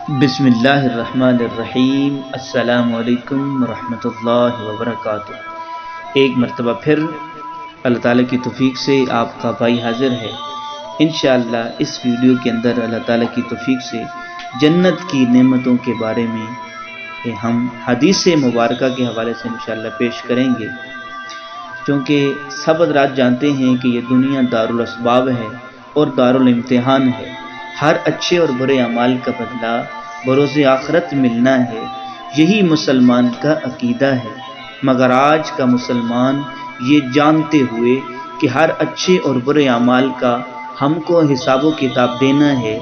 بسم اللہ الرحمن الرحیم۔ السلام علیکم ورحمۃ اللہ وبرکاتہ۔ ایک مرتبہ پھر اللہ تعالیٰ کی توفیق سے آپ کا بھائی حاضر ہے۔ انشاءاللہ اس ویڈیو کے اندر اللہ تعالیٰ کی توفیق سے جنت کی نعمتوں کے بارے میں ہم حدیث مبارکہ کے حوالے سے انشاءاللہ پیش کریں گے، چونکہ سب حضرات جانتے ہیں کہ یہ دنیا دارالاسباب ہے اور دارالامتحان ہے۔ ہر اچھے اور برے اعمال کا بدلہ بروز آخرت ملنا ہے، یہی مسلمان کا عقیدہ ہے۔ مگر آج کا مسلمان یہ جانتے ہوئے کہ ہر اچھے اور برے اعمال کا ہم کو حساب و کتاب دینا ہے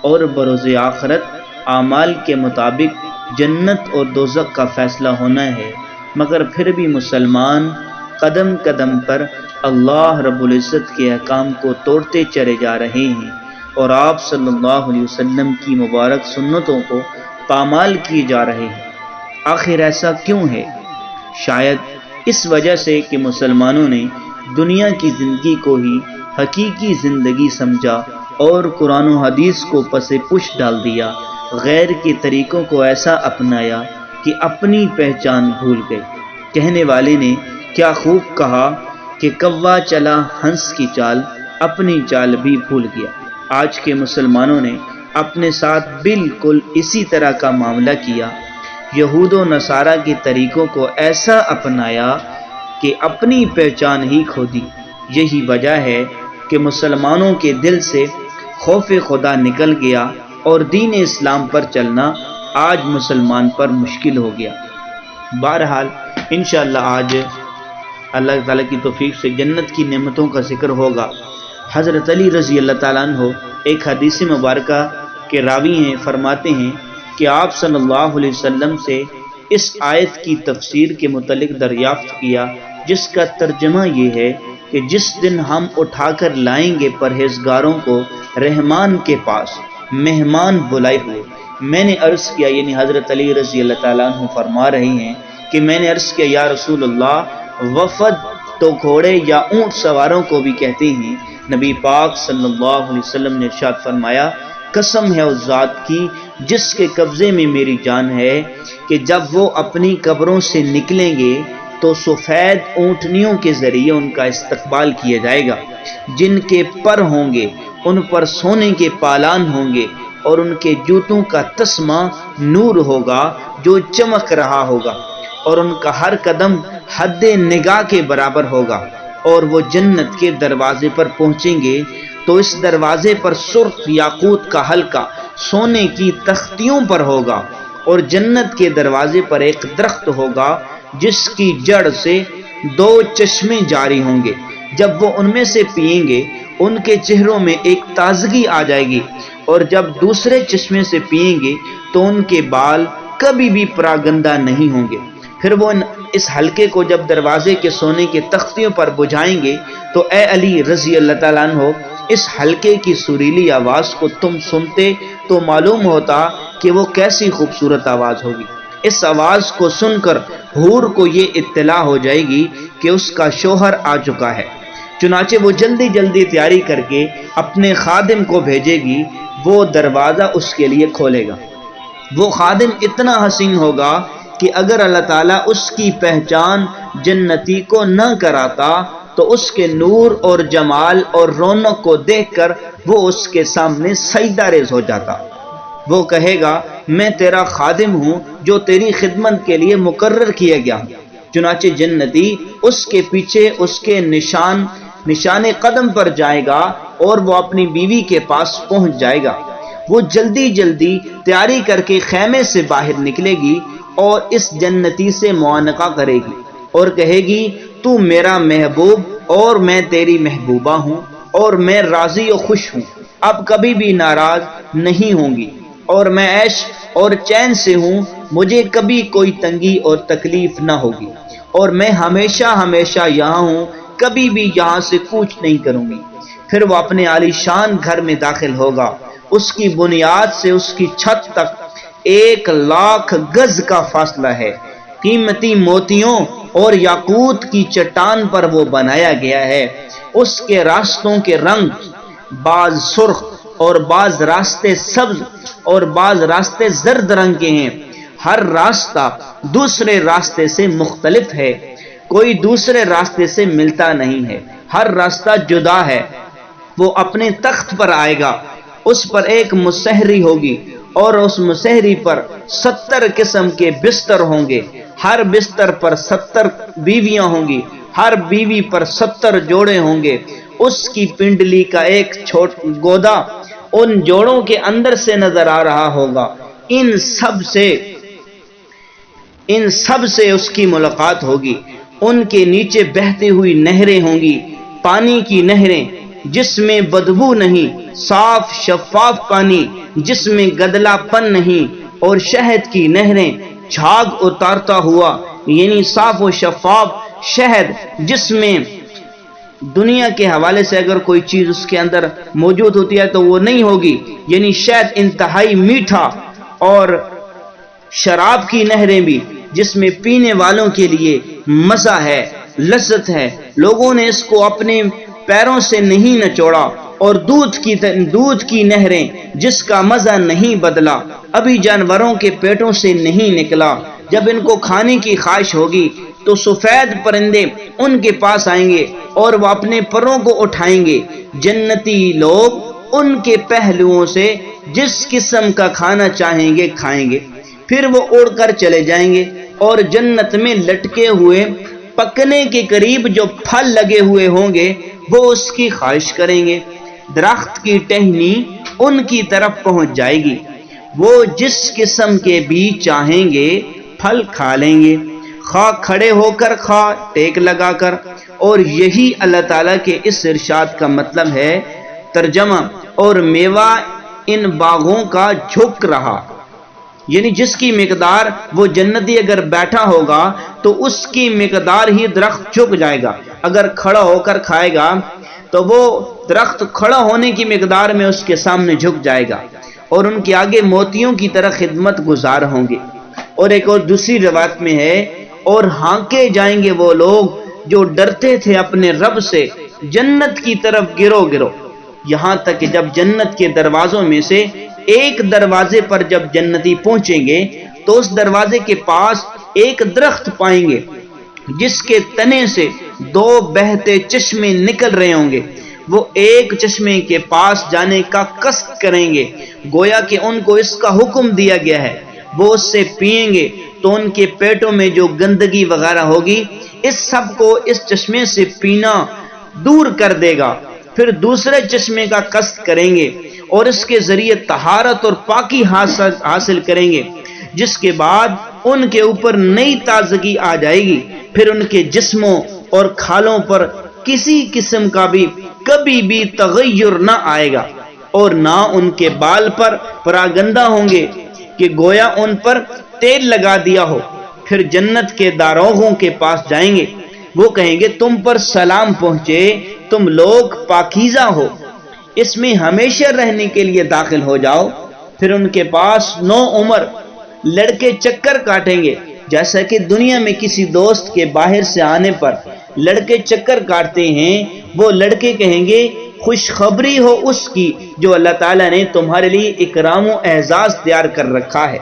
اور بروز آخرت اعمال کے مطابق جنت اور دوزخ کا فیصلہ ہونا ہے، مگر پھر بھی مسلمان قدم قدم پر اللہ رب العزت کے احکام کو توڑتے چلے جا رہے ہیں اور آپ صلی اللہ علیہ وسلم کی مبارک سنتوں کو پامال کیے جا رہے ہیں۔ آخر ایسا کیوں ہے؟ شاید اس وجہ سے کہ مسلمانوں نے دنیا کی زندگی کو ہی حقیقی زندگی سمجھا اور قرآن و حدیث کو پس پش ڈال دیا، غیر کے طریقوں کو ایسا اپنایا کہ اپنی پہچان بھول گئے۔ کہنے والے نے کیا خوب کہا کہ کوا چلا ہنس کی چال، اپنی چال بھی بھول گیا۔ آج کے مسلمانوں نے اپنے ساتھ بالکل اسی طرح کا معاملہ کیا، یہود و نصارہ کے طریقوں کو ایسا اپنایا کہ اپنی پہچان ہی کھو دی۔ یہی وجہ ہے کہ مسلمانوں کے دل سے خوف خدا نکل گیا اور دین اسلام پر چلنا آج مسلمان پر مشکل ہو گیا۔ بہرحال انشاءاللہ آج اللہ تعالیٰ کی توفیق سے جنت کی نعمتوں کا ذکر ہوگا۔ حضرت علی رضی اللہ تعالیٰ عنہ ایک حدیث مبارکہ کے راوی ہیں، فرماتے ہیں کہ آپ صلی اللہ علیہ وسلم سے اس آیت کی تفسیر کے متعلق دریافت کیا، جس کا ترجمہ یہ ہے کہ جس دن ہم اٹھا کر لائیں گے پرہیزگاروں کو رحمان کے پاس مہمان بلائے ہوئے۔ میں نے عرض کیا، یعنی حضرت علی رضی اللہ تعالیٰ عنہ فرما رہے ہیں کہ میں نے عرض کیا، یا رسول اللہ، وفد تو گھوڑے یا اونٹ سواروں کو بھی کہتے ہیں۔ نبی پاک صلی اللہ علیہ وسلم نے ارشاد فرمایا، قسم ہے اس ذات کی جس کے قبضے میں میری جان ہے کہ جب وہ اپنی قبروں سے نکلیں گے تو سفید اونٹنیوں کے ذریعے ان کا استقبال کیا جائے گا، جن کے پر ہوں گے ان پر سونے کے پالان ہوں گے اور ان کے جوتوں کا تسمہ نور ہوگا جو چمک رہا ہوگا، اور ان کا ہر قدم حد نگاہ کے برابر ہوگا، اور وہ جنت کے دروازے پر پہنچیں گے تو اس دروازے پر سرخ یاقوت کا حلقہ سونے کی تختیوں پر ہوگا، اور جنت کے دروازے پر ایک درخت ہوگا جس کی جڑ سے 2 چشمے جاری ہوں گے۔ جب وہ ان میں سے پئیں گے ان کے چہروں میں ایک تازگی آ جائے گی، اور جب دوسرے چشمے سے پئیں گے تو ان کے بال کبھی بھی پراگندہ نہیں ہوں گے۔ پھر وہ اس حلقے کو جب دروازے کے سونے کے تختیوں پر بجھائیں گے تو اے علی رضی اللہ تعالیٰ عنہ، اس حلقے کی سریلی آواز کو تم سنتے تو معلوم ہوتا کہ وہ کیسی خوبصورت آواز ہوگی۔ اس آواز کو سن کر حور کو یہ اطلاع ہو جائے گی کہ اس کا شوہر آ چکا ہے، چنانچہ وہ جلدی جلدی تیاری کر کے اپنے خادم کو بھیجے گی، وہ دروازہ اس کے لیے کھولے گا۔ وہ خادم اتنا حسین ہوگا کہ اگر اللہ تعالیٰ اس کی پہچان جنتی کو نہ کراتا تو اس کے نور اور جمال اور رونق کو دیکھ کر وہ اس کے سامنے سجدہ ریز ہو جاتا۔ وہ کہے گا، میں تیرا خادم ہوں جو تیری خدمت کے لیے مقرر کیا گیا ہوں۔ چنانچہ جنتی اس کے پیچھے اس کے نشان قدم پر جائے گا اور وہ اپنی بیوی کے پاس پہنچ جائے گا۔ وہ جلدی جلدی تیاری کر کے خیمے سے باہر نکلے گی اور اس جنتی سے معانقہ کرے گی اور کہے گی، تو میرا محبوب اور میں تیری محبوبہ ہوں اور میں راضی و خوش ہوں، اب کبھی بھی ناراض نہیں ہوں گی، اور میں عیش اور چین سے ہوں، مجھے کبھی کوئی تنگی اور تکلیف نہ ہوگی، اور میں ہمیشہ ہمیشہ یہاں ہوں، کبھی بھی یہاں سے کوچ نہیں کروں گی۔ پھر وہ اپنے عالی شان گھر میں داخل ہوگا، اس کی بنیاد سے اس کی چھت تک 1,00,000 گز کا فاصلہ ہے، قیمتی موتیوں اور یاقوت کی چٹان پر وہ بنایا گیا ہے۔ اس کے راستوں کے رنگ بعض سرخ اور بعض راستے سبز اور بعض راستے زرد رنگ کے ہیں۔ ہر راستہ دوسرے راستے سے مختلف ہے، کوئی دوسرے راستے سے ملتا نہیں ہے، ہر راستہ جدا ہے۔ وہ اپنے تخت پر آئے گا، اس پر ایک مسحری ہوگی اور اس مسحری پر 70 قسم کے بستر ہوں گے، ہر بستر پر 70 بیویاں ہوں گی، ہر بیوی پر 70 جوڑے ہوں گے۔ اس کی پنڈلی کا ایک گودا ان جوڑوں کے اندر سے نظر آ رہا ہوگا۔ ان سب سے اس کی ملاقات ہوگی۔ ان کے نیچے بہتی ہوئی نہریں ہوں گی، پانی کی نہریں جس میں بدبو نہیں، صاف شفاف پانی جس میں گدلا پن نہیں، اور شہد کی نہریں جھاگ اتارتا ہوا، یعنی صاف و شفاف شہد جس میں دنیا کے حوالے سے اگر کوئی چیز اس کے اندر موجود ہوتی ہے تو وہ نہیں ہوگی، یعنی شہد انتہائی میٹھا، اور شراب کی نہریں بھی جس میں پینے والوں کے لیے مزہ ہے، لذت ہے، لوگوں نے اس کو اپنے پیروں سے نہیں نچوڑا، اور دودھ کی نہریں جس کا مزہ نہیں بدلا، ابھی جانوروں کے پیٹوں سے نہیں نکلا۔ جب ان کو کھانے کی خواہش ہوگی تو سفید پرندے ان کے پاس آئیں گے اور وہ اپنے پروں کو اٹھائیں گے۔ جنتی لوگ ان کے پہلوؤں سے جس قسم کا کھانا چاہیں گے کھائیں گے، پھر وہ اڑ کر چلے جائیں گے، اور جنت میں لٹکے ہوئے پکنے کے قریب جو پھل لگے ہوئے ہوں گے وہ اس کی خواہش کریں گے۔ درخت کی ٹہنی ان کی طرف پہنچ جائے گی، وہ جس قسم کے بھی چاہیں گے پھل کھا لیں گے، خواہ کھڑے ہو کر خواہ ٹیک لگا کر۔ اور یہی اللہ تعالیٰ کے اس ارشاد کا مطلب ہے۔ ترجمہ: اور میوہ ان باغوں کا جھک رہا، یعنی جس کی مقدار وہ جنتی اگر بیٹھا ہوگا تو اس کی مقدار ہی درخت جھک جائے گا۔ اگر کھڑا ہو کر کھائے گا تو وہ درخت کھڑا ہونے کی مقدار میں اس کے سامنے جھک جائے گا، اور ان کے آگے موتیوں کی طرح خدمت گزار ہوں گے۔ اور ایک اور دوسری روایت میں ہے، اور ہانکے جائیں گے وہ لوگ جو ڈرتے تھے اپنے رب سے جنت کی طرف گرو گرو، یہاں تک کہ جب جنت کے دروازوں میں سے ایک دروازے پر جب جنتی پہنچیں گے تو اس دروازے کے پاس ایک درخت پائیں گے جس کے تنے سے 2 بہتے چشمے نکل رہے ہوں گے۔ وہ ایک چشمے کے پاس جانے کا قصد کریں گے، گویا کہ ان کو اس کا حکم دیا گیا ہے۔ وہ اس سے پئیں گے تو ان کے پیٹوں میں جو گندگی وغیرہ ہوگی اس سب کو اس چشمے سے پینا دور کر دے گا۔ پھر دوسرے چشمے کا قصد کریں گے اور اس کے ذریعے طہارت اور پاکی حاصل کریں گے، جس کے بعد ان کے اوپر نئی تازگی آ جائے گی۔ پھر ان کے جسموں اور کھالوں پر کسی قسم کا بھی کبھی بھی تغیر نہ آئے گا، اور نہ ان کے بال پر پراگندہ ہوں گے کہ گویا ان پر تیل لگا دیا ہو۔ پھر جنت کے داروغوں کے پاس جائیں گے، وہ کہیں گے تم پر سلام پہنچے، تم لوگ پاکیزہ ہو، اس میں ہمیشہ رہنے کے لیے داخل ہو جاؤ۔ پھر ان کے پاس 9 عمر لڑکے چکر کاٹیں گے، جیسا کہ دنیا میں کسی دوست کے باہر سے آنے پر لڑکے چکر کاٹتے ہیں، وہ لڑکے کہیں گے خوشخبری ہو اس کی جو اللہ تعالیٰ نے تمہارے لیے اکرام و اعزاز تیار کر رکھا ہے۔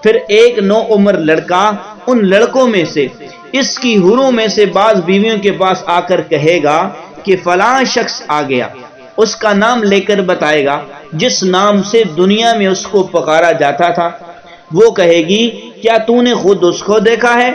پھر ایک 9 عمر لڑکا ان لڑکوں میں سے اس کی حوروں میں سے بعض بیویوں کے پاس آ کر کہے گا کہ فلاں شخص آ گیا، اس کا نام لے کر بتائے گا جس نام سے دنیا میں اس کو پکارا جاتا تھا۔ وہ کہے گی کیا تو نے خود اس کو دیکھا ہے؟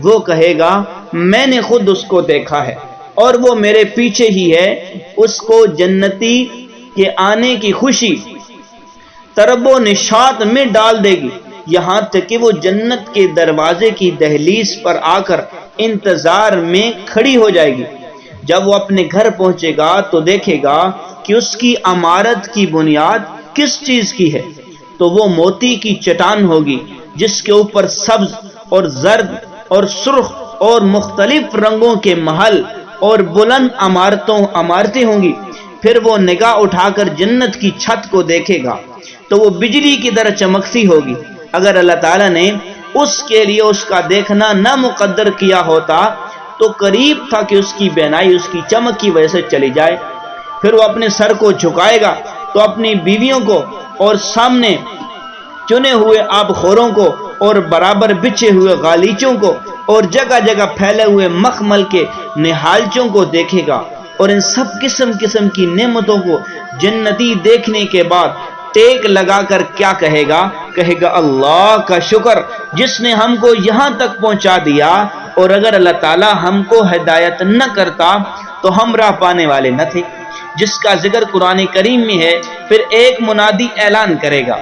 وہ کہے گا میں نے خود اس کو دیکھا ہے اور وہ میرے پیچھے ہی ہے۔ اس کو جنتی کے آنے کی خوشی طرب و نشاط میں ڈال دے گی، یہاں تک کہ وہ جنت کے دروازے کی دہلیز پر آ کر انتظار میں کھڑی ہو جائے گی۔ جب وہ اپنے گھر پہنچے گا تو دیکھے گا کہ اس کی عمارت کی بنیاد کس چیز کی ہے، تو وہ موتی کی چٹان ہوگی جس کے اوپر سبز اور زرد اور سرخ اور مختلف رنگوں کے محل اور بلند عمارتیں ہوں گی۔ پھر وہ نگاہ اٹھا کر جنت کی چھت کو دیکھے گا تو وہ بجلی کی طرح چمکتی ہوگی۔ اگر اللہ تعالیٰ نے اس کے لیے اس کا دیکھنا نہ مقدر کیا ہوتا تو قریب تھا کہ اس کی بینائی اس کی چمک کی وجہ سے چلی جائے۔ پھر وہ اپنے سر کو جھکائے گا تو اپنی بیویوں کو اور سامنے چنے ہوئے آب خوروں کو اور برابر بچھے ہوئے غالیچوں کو اور جگہ جگہ پھیلے ہوئے مخمل کے نہالچوں کو دیکھے گا، اور ان سب قسم قسم کی نعمتوں کو جنتی دیکھنے کے بعد ٹیک لگا کر کیا کہے گا؟ کہے گا اللہ کا شکر جس نے ہم کو یہاں تک پہنچا دیا، اور اگر اللہ تعالی ہم کو ہدایت نہ کرتا تو ہم راہ پانے والے نہ تھے، جس کا ذکر قرآن کریم میں ہے۔ پھر ایک منادی اعلان کرے گا،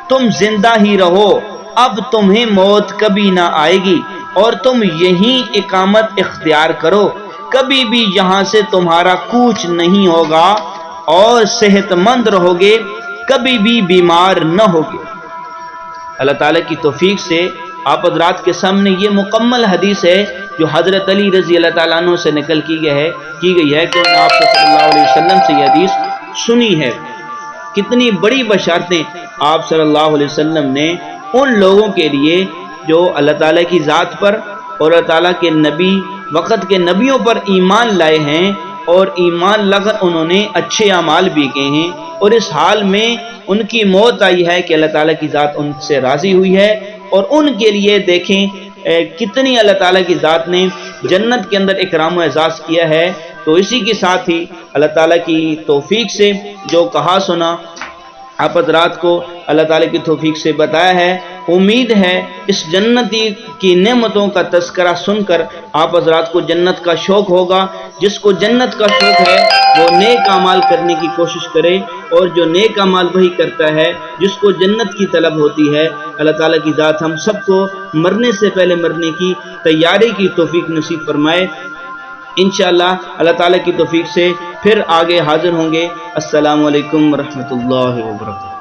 تم زندہ ہی رہو، اب تمہیں موت کبھی نہ آئے گی، اور تم یہیں اقامت اختیار کرو، کبھی بھی یہاں سے تمہارا کوچ نہیں ہوگا، اور صحت مند رہو گے، کبھی بھی بیمار نہ ہوگے۔ اللہ تعالیٰ کی توفیق سے آپ حضرات کے سامنے یہ مکمل حدیث ہے جو حضرت علی رضی اللہ تعالیٰ عنہ سے نقل کی گئی ہے کہ انہوں نے آپ صلی اللہ علیہ وسلم سے یہ حدیث سنی ہے۔ کتنی بڑی بشارتیں آپ صلی اللہ علیہ وسلم نے ان لوگوں کے لیے جو اللہ تعالیٰ کی ذات پر اور اللہ تعالیٰ کے نبی وقت کے نبیوں پر ایمان لائے ہیں، اور ایمان لا کر انہوں نے اچھے اعمال بھی کیے ہیں، اور اس حال میں ان کی موت آئی ہے کہ اللہ تعالیٰ کی ذات ان سے راضی ہوئی ہے، اور ان کے لیے دیکھیں کتنی اللہ تعالیٰ کی ذات نے جنت کے اندر اکرام و اعزاز کیا ہے۔ تو اسی کے ساتھ ہی اللہ تعالیٰ کی توفیق سے جو کہا سنا آپ حضرات کو اللہ تعالیٰ کی توفیق سے بتایا ہے، امید ہے اس جنتی کی نعمتوں کا تذکرہ سن کر آپ حضرات کو جنت کا شوق ہوگا۔ جس کو جنت کا شوق ہے وہ نیک اعمال کرنے کی کوشش کرے، اور جو نیک اعمال وہی کرتا ہے جس کو جنت کی طلب ہوتی ہے۔ اللہ تعالیٰ کی ذات ہم سب کو مرنے سے پہلے مرنے کی تیاری کی توفیق نصیب فرمائے۔ انشاءاللہ اللہ تعالیٰ کی توفیق سے پھر آگے حاضر ہوں گے۔ السلام علیکم ورحمۃ اللہ وبرکاتہ۔